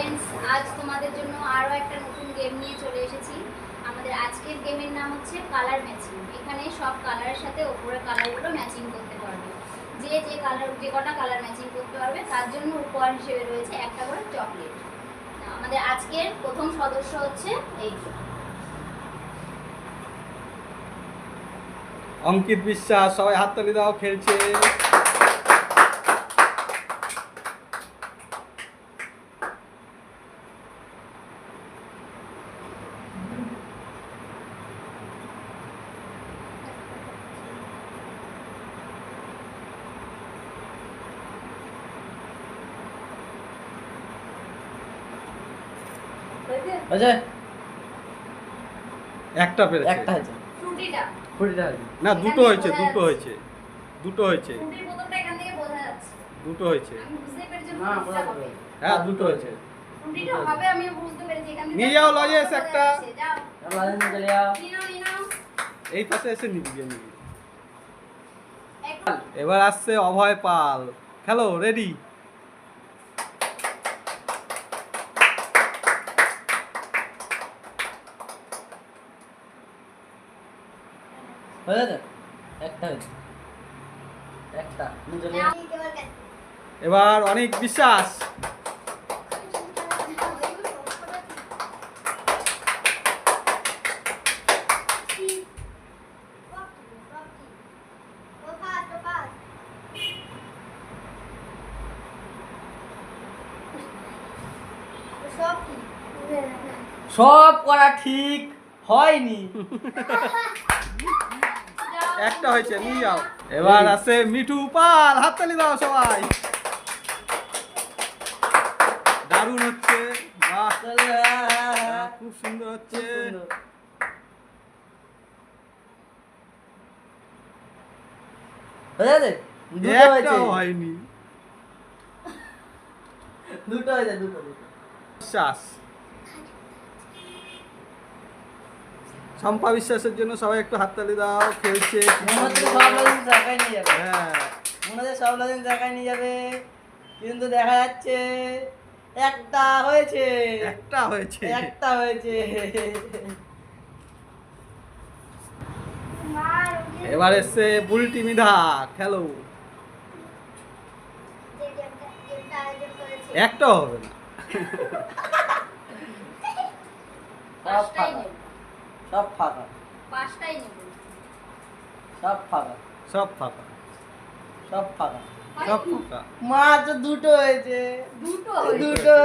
Friends, আজ তোমাদের জন্য আরও একটা নতুন গেম নিয়ে চলে এসেছি। আমাদের আজকের গেমের নাম হচ্ছে কালার ম্যাচিং। এখানে সব কালারের সাথে ওপরের কালারগুলো ম্যাচিং করতে পারবে। যে কটা কালার ম্যাচিং করতে পারবে তার জন্য উপহার হিসেবে রয়েছে একটা করে চকলেট। আমাদের আজকের প্রথম সদস্য হচ্ছে এই অঙ্কিত বিশ্বাস। সবাই হাততালি দাও, খেলছে। একটা পেরেছে, একটা হয়েছে, ফ্রুটিটা। ফুটিটা হয়েছে। না দুটো হয়েছে, দুটো হয়েছে, দুটো হয়েছে, ফ্রুটির বোতলটা এখান থেকে বোঝা যাচ্ছে। দুটো হয়েছে। আমি বুঝতে পেরেছি না, ফ্রুটিটা বোঝা হবে। হ্যাঁ দুটো হয়েছে। ফ্রুটিটা হবে, আমিও বুঝতে পেরেছি। এখান থেকে নিয়ে যাও লজেস একটা। যাও, লাইন চলে যাও। নিয়ে নাও। এই পাশে এসে নিবি নিবি। একটু এবার আসছে অভয় পাল। খেলো, রেডি? হয়ে গেছে, একটা হয়েছে, একটা নিয়ে চলে যাও। এবার অনেক বিশ্বাস। সব করা ঠিক হয়নি। একটা হয়েছে, নিয়ে যাও। এবার আছে মিঠু পাল। হাততালি দাও সবাই। দারুণ হচ্ছে, বাহ, চলে বাহ, খুব সুন্দর হচ্ছে। হয়ে গেছে, দুটো হয়েছে, একটাও হয়নি। দুটো হয়েছে, দুটো। বিশ্বাস, শম্পা বিশ্বাসের জন্য সবাই একটু হাততালি দাও। খেলছে, মনে হচ্ছে সব লাইন জায়গায় নিয়ে যাবে, হ্যাঁ মনে হচ্ছে সব লাইন জায়গায় নিয়ে যাবে, কিন্তু দেখা যাচ্ছে একটা হয়েছে, একটা হয়েছে। একটা হয়েছে। এবার এসছে বুলটি মিধা। খেলো। একটাও হবে না। সব ফাঁকা, সব ফাঁকা, পাঁচটাই নেব। সব ফাঁকা, সব ফাঁকা, সব ফাঁকা। সব ফাঁকা। মাত্র দুটো হয়েছে, দুটো দুটো।